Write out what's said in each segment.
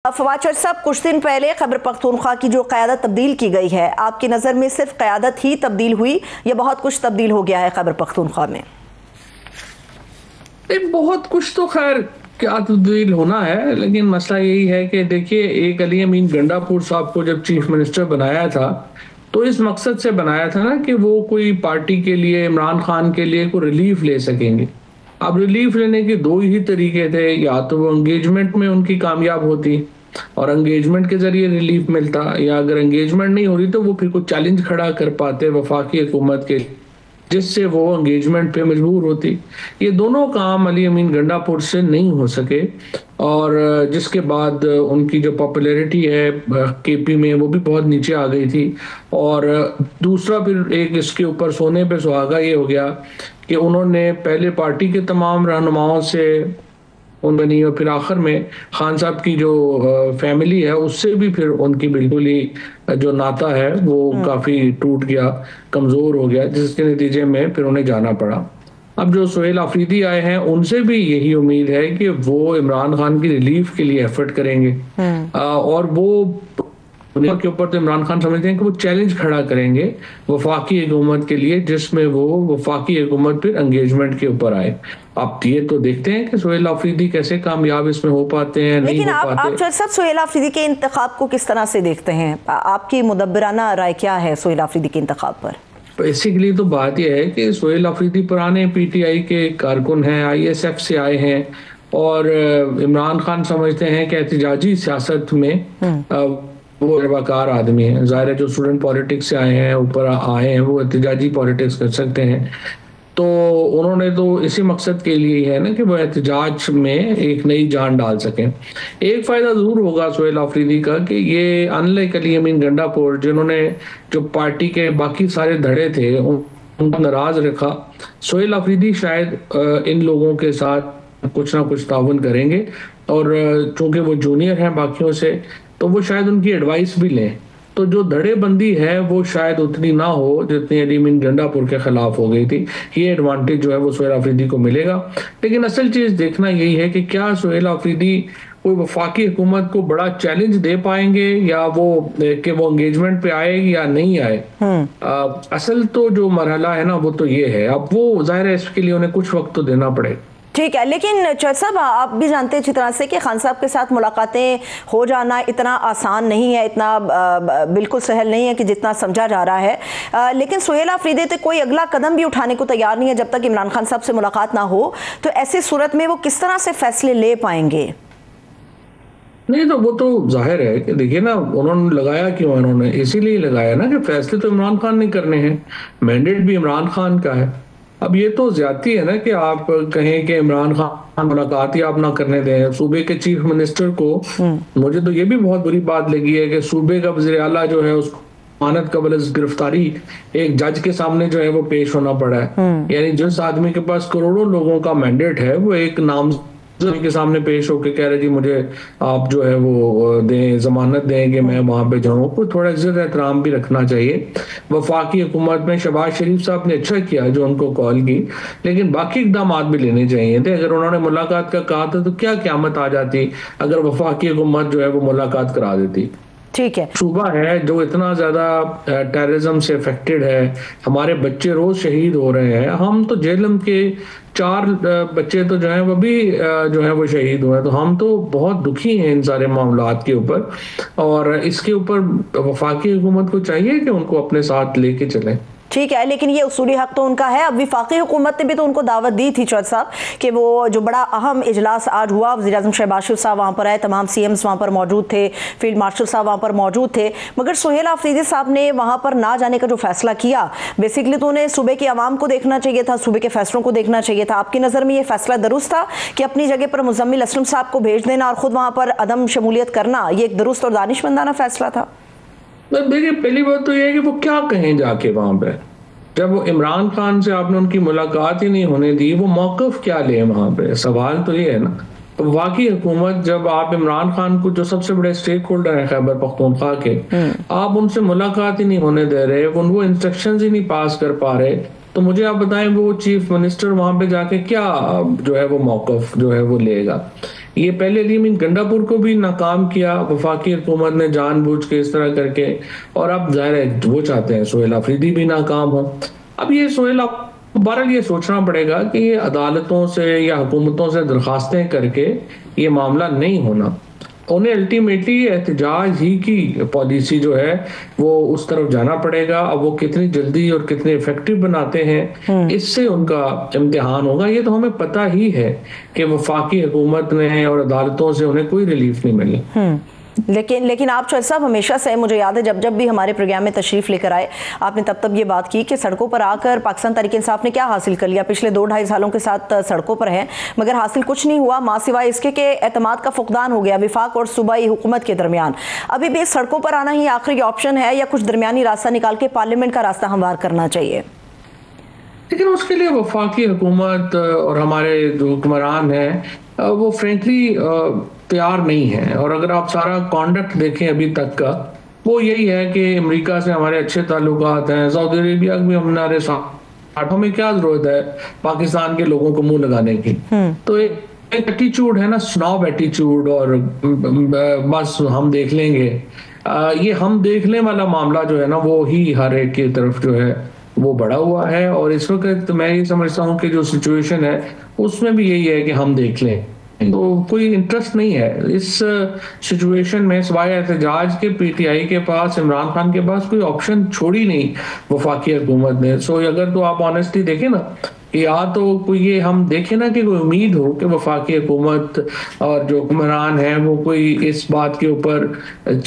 Fawad church साहब, कुछ दिन पहले खैबर पख्तूनख्वा की जो क़यादत तब्दील की गई है, आपकी नज़र में सिर्फ क़यादत ही तब्दील हुई या बहुत कुछ तब्दील हो गया है खैबर पख्तूनख्वा में? बहुत कुछ तो खैर क्या तब्दील होना है, लेकिन मसला यही है कि देखिए, एक अली अमीन गंडापुर साहब को जब चीफ मिनिस्टर बनाया था तो इस मकसद से बनाया था ना कि वो कोई पार्टी के लिए, इमरान खान के लिए कोई रिलीफ ले सकेंगे। अब रिलीफ लेने के दो ही तरीके थे, या तो वो एंगेजमेंट में उनकी कामयाब होती और एंगेजमेंट के जरिए रिलीफ मिलता, या अगर एंगेजमेंट नहीं हो रही तो वो फिर कोई चैलेंज खड़ा कर पाते वफाकी हुकूमत के, जिससे वो एंगेजमेंट पे मजबूर होती। ये दोनों काम अली अमीन गंडापुर से नहीं हो सके, और जिसके बाद उनकी जो पॉपुलैरिटी है केपी में वो भी बहुत नीचे आ गई थी। और दूसरा फिर एक इसके ऊपर सोने पे सुहागा ये हो गया कि उन्होंने पहले पार्टी के तमाम रहनुमाओं से बनी, और फिर आखिर में खान साहब की जो फैमिली है उससे भी फिर उनकी बिल्कुल ही जो नाता है वो काफी टूट गया, कमजोर हो गया, जिसके नतीजे में फिर उन्हें जाना पड़ा। अब जो सोहेल आफरीदी आए हैं उनसे भी यही उम्मीद है कि वो इमरान खान की रिलीफ के लिए एफर्ट करेंगे, और वो दुनिया के ऊपर तो इमरान खान समझते हैं कि वो चैलेंज खड़ा करेंगे वफाकी हुकूमत के लिए, जिसमें वो वफाकी हुकूमत फिर एंगेजमेंट के ऊपर आए। आप ये तो देखते हैं कि सोहेल आफरीदी कैसे कामयाब इसमें हो पाते हैं, नहीं हो पाते। आप जज साहब सोहेल आफरीदी के इंतखाब को किस तरह से देखते हैं? आपकी मुदब्बराना राय क्या है सोहेल आफरीदी के इंतखाब पर? बेसिकली तो बात यह है कि सोहेल आफरीदी पुराने पीटीआई के कारकुन हैं, आईएसएफ से आए हैं, और इमरान खान समझते हैं कि एहतजाजी सियासत में वो रवाकार आदमी है। जाहिर है जो स्टूडेंट पॉलिटिक्स से आए हैं, ऊपर आए हैं, वो एहतजाजी पॉलिटिक्स कर सकते हैं। तो उन्होंने तो इसी मकसद के लिए है ना कि वो एहतजाज में एक नई जान डाल सकें। एक फायदा जरूर होगा सोहेल आफरीदी का कि ये अनलाइक अली अमीन गंडापुर, जिन्होंने जो पार्टी के बाकी सारे धड़े थे उनको नाराज रखा, सोहेल आफरीदी शायद इन लोगों के साथ कुछ ना कुछ ताउन करेंगे, और चूंकि वो जूनियर हैं बाकियों से तो वो शायद उनकी एडवाइस भी लें। तो जो धड़ेबंदी है वो शायद उतनी ना हो जितनी अली अमीन गंडापुर के खिलाफ हो गई थी। ये एडवांटेज जो है वो सोहेल आफरीदी को मिलेगा। लेकिन असल चीज देखना यही है कि क्या सोहेल आफरीदी कोई वफाकी हुकूमत को बड़ा चैलेंज दे पाएंगे, या वो कि वो एंगेजमेंट पे आए या नहीं आए। असल तो जो मरहला है ना वो तो ये है। अब वो जाहिर है इसके लिए उन्हें कुछ वक्त तो देना पड़ेगा। ठीक है, लेकिन चर्च साहब आप भी जानते हैं अच्छी तरह से कि खान साहब के साथ मुलाकातें हो जाना इतना आसान नहीं है, इतना बिल्कुल सहल नहीं है कि जितना समझा जा रहा है। लेकिन सोहेल आफरीदी तो कोई अगला कदम भी उठाने को तैयार नहीं है जब तक इमरान खान साहब से मुलाकात ना हो। तो ऐसी सूरत में वो किस तरह से फैसले ले पाएंगे? नहीं तो वो तो जाहिर है कि देखिए ना, उन्होंने लगाया क्यों, उन्होंने इसीलिए लगाया ना कि फैसले तो इमरान खान ने करने हैं, मैंडेट भी इमरान खान का है। अब ये तो ज्यादती है ना कि आप कहें कि इमरान खान मुलाकात ही आप ना करने दें सूबे के चीफ मिनिस्टर को। मुझे तो ये भी बहुत बुरी बात लगी है कि सूबे का वज़ीर आला जो है उसको जमानत कबल गिरफ्तारी एक जज के सामने जो है वो पेश होना पड़ा है। यानी जिस आदमी के पास करोड़ों लोगों का मैंडेट है वो एक नाम के सामने पेश होकर कह रहे जी मुझे आप जो है वो दें, जमानत दें कि मैं वहां पे जाऊँ। को थोड़ा इज्जत एहतराम भी रखना चाहिए। वफाकी हुकूमत में शहबाज शरीफ साहब ने अच्छा किया जो उनको कॉल की, लेकिन बाकी इकदाम भी लेने चाहिए थे। अगर उन्होंने मुलाकात का कहा था तो क्या क़यामत आ जाती अगर वफाकी हुकूमत जो है वो मुलाकात करा देती। ठीक है, सूबा है जो इतना ज्यादा टेररिज्म से अफेक्टेड है, हमारे बच्चे रोज शहीद हो रहे हैं। हम तो जेलम के 4 बच्चे तो जो है वो भी जो है वो शहीद हुए, तो हम तो बहुत दुखी हैं इन सारे मामलात के ऊपर। और इसके ऊपर वफाकी हुकूमत को चाहिए कि उनको अपने साथ लेके चलें। ठीक है, लेकिन ये उसूली हक तो उनका है। अब वफाकी हुकूमत ने भी तो उनको दावत दी थी चौधरी साहब कि वो जो बड़ा अहम इजलास आज हुआ, वज़ीर-ए-आज़म शहबाज शरीफ साहब वहाँ पर आए, तमाम CMs वहाँ पर मौजूद थे, फील्ड मार्शल साहब वहाँ पर मौजूद थे, मगर सोहेल आफरीदी साहब ने वहाँ पर ना जाने का जो फैसला किया, बेसिकली तो उन्हें सूबे के अवाम को देखना चाहिए था, सूबे के फैसलों को देखना चाहिए था। आपकी नज़र में ये फैसला दुरुस्त था कि अपनी जगह पर मुज़म्मिल असलम साहब को भेज देना और ख़ुद वहाँ पर अदम शमूलियत करना, ये एक दुरुस्त और दानिशमंदाना फैसला था? देखिए, पहली बात तो ये है कि वो क्या कहें जाके वहाँ पे, जब वो इमरान खान से आपने उनकी मुलाकात ही नहीं होने दी, वो मौक़िफ़ क्या ले वहाँ पे। सवाल तो ये है ना। तो वाकई हुकूमत, जब आप इमरान खान को जो सबसे बड़े स्टेक होल्डर हैं खैबर पख्तूनख्वा के, आप उनसे मुलाकात ही नहीं होने दे रहे, उनको इंस्ट्रक्शंस ही नहीं पास कर पा रहे, तो मुझे आप बताएं वो चीफ मिनिस्टर वहां पे जाके क्या जो है वो मौकफ जो है वो लेगा। ये पहले अली अमीन गंडापुर को भी नाकाम किया वफाकी हुकूमत ने जानबूझ के इस तरह करके, और अब जाहिर है वो चाहते हैं सोहेल अफरीदी भी नाकाम हो। अब ये सोहेल बहरहाल ये सोचना पड़ेगा कि ये अदालतों से या हुकूमतों से दरखास्तें करके ये मामला नहीं होना, उन्हें अल्टीमेटली एहतजाज ही की पॉलिसी जो है वो उस तरफ जाना पड़ेगा। अब वो कितनी जल्दी और कितने इफेक्टिव बनाते हैं इससे उनका इम्तिहान होगा। ये तो हमें पता ही है कि वफाकी हुकूमत ने और अदालतों से उन्हें कोई रिलीफ नहीं मिली। लेकिन आप चौधरी साहब हमेशा से, मुझे याद है जब भी हमारे प्रोग्राम में तशरीफ लेकर आए आपने तब ये बात की कि सड़कों पर आकर पाकिस्तान तहरीक इंसाफ ने क्या हासिल कर लिया। पिछले 2-2.5 सालों के साथ सड़कों पर है मगर हासिल कुछ नहीं हुआ, मां सिवाय इसके कि एतमाद का फुकदान हो गया विफाक और सूबाई हुकूमत के दरमियान। अभी भी सड़कों पर आना ही आखिरी ऑप्शन है या कुछ दरमियानी रास्ता निकाल के पार्लियामेंट का रास्ता हमवार करना चाहिए? लेकिन उसके लिए वफाकी हुकूमत और हमारे जो हुक्मरान हैं वो फ्रेंकली तैयार नहीं है। और अगर आप सारा कॉन्डक्ट देखें अभी तक का, वो यही है कि अमेरिका से हमारे अच्छे ताल्लुकात हैं, सऊदी अरेबिया में हमारे साथ, हमें क्या जरूरत है पाकिस्तान के लोगों को मुंह लगाने की। तो एक एटीट्यूड है ना, स्नॉब एटीट्यूड, और बस हम देख लेंगे। ये हम देखने वाला मामला जो है ना वो ही हर एक की तरफ जो है वो बढ़ा हुआ है। और इस वक्त मैं ये समझता हूँ कि जो सिचुएशन है उसमें भी यही है कि हम देख लें, तो कोई इंटरेस्ट नहीं है इस सिचुएशन में सिवाय एहतजाज के। पीटीआई के पास, इमरान खान के पास कोई ऑप्शन छोड़ी नहीं वफाकी हुकूमत ने। सो अगर तो आप ऑनेस्टली देखें ना, या तो कोई ये हम देखें ना कि कोई उम्मीद हो कि वफाकी हुकूमत और जो हुक्मरान हैं वो कोई इस बात के ऊपर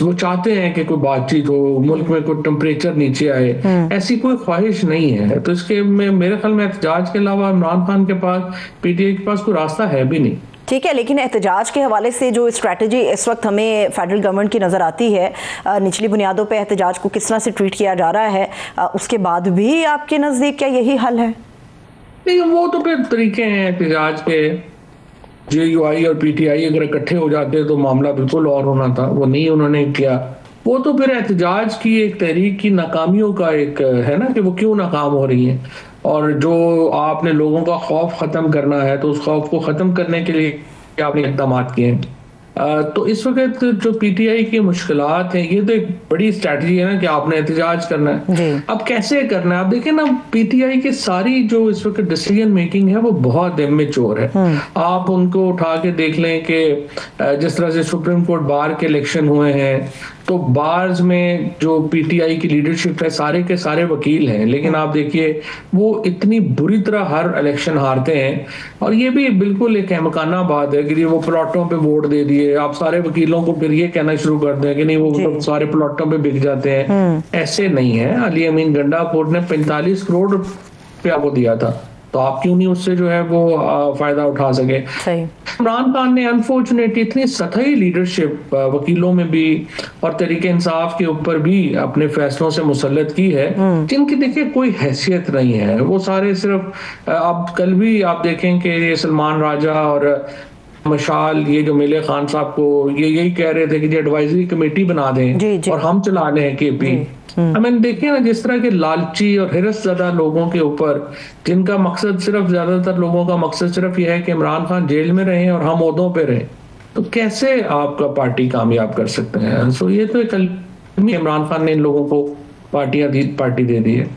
वो चाहते हैं कि कोई बातचीत हो, मुल्क में कोई टेम्परेचर नीचे आए, ऐसी कोई ख्वाहिश नहीं है। तो इसके में मेरे ख्याल में एहतजाज के अलावा इमरान खान के पास, पीटीआई के पास कोई रास्ता है भी नहीं। ठीक है, लेकिन एहतजाज के हवाले से जो स्ट्रैटेजी इस वक्त हमें फेडरल गवर्नमेंट की नज़र आती है, निचली बुनियादों पे एहतजाज को किस तरह से ट्रीट किया जा रहा है, उसके बाद भी आपके नज़दीक क्या यही हल है? नहीं, वो तो फिर तरीके हैं एहतजाज के। जेयूआई और पीटीआई अगर इकट्ठे हो जाते तो मामला बिल्कुल और होना था, वो नहीं उन्होंने किया। वो तो फिर एहतजाज की एक तहरीक की नाकामियों का एक है ना कि वो क्यों नाकाम हो रही है, और जो आपने लोगों का खौफ खत्म करना है तो उस खौफ को खत्म करने के लिए आपने इकदाम किए हैं। तो इस वक्त जो पीटीआई की मुश्किलात हैं, ये तो एक बड़ी स्ट्रैटेजी है ना कि आपने एहतजाज करना है। अब कैसे करना है आप देखें ना, पीटीआई की सारी जो इस वक्त डिसीजन मेकिंग है वो बहुत इमेच्योर है। आप उनको उठा के देख लें कि जिस तरह से सुप्रीम कोर्ट बार के इलेक्शन हुए हैं, तो बार्स में जो पीटीआई की लीडरशिप है सारे के सारे वकील हैं, लेकिन आप देखिए वो इतनी बुरी तरह हर इलेक्शन हारते हैं। और ये भी बिल्कुल एक अहमकाना बात है कि वो प्लॉटों पे वोट दे दिए, आप सारे वकीलों को फिर ये कहना शुरू कर दें कि नहीं वो तो सारे प्लॉटों पे बिक जाते हैं। ऐसे नहीं है। अली अमीन गंडापुर ने 45 करोड़ रुपया को दिया था, तो आप क्यों नहीं उससे जो है वो फायदा उठा सके। इमरान खान ने अनफॉर्चुनेटली इतनी सतही लीडरशिप वकीलों में भी और तरीके इंसाफ के ऊपर भी अपने फैसलों से मुसल्लत की है, जिनकी देखिए कोई हैसियत नहीं है। वो सारे सिर्फ अब कल भी आप देखें कि सलमान राजा और मशाल, ये जो मिले खान साहब को ये यही कह रहे थे कि एडवाइजरी कमेटी बना दें और हम चला लें केपी। हमें देखिए ना जिस तरह के लालची और हिरस ज़्यादा लोगों के ऊपर, जिनका मकसद सिर्फ, ज्यादातर लोगों का मकसद सिर्फ यह है कि इमरान खान जेल में रहें और हम ओहदों पे रहें, तो कैसे आपका पार्टी कामयाब कर सकते हैं। सो ये तो एक इमरान खान ने इन लोगों को पार्टी दे दी है।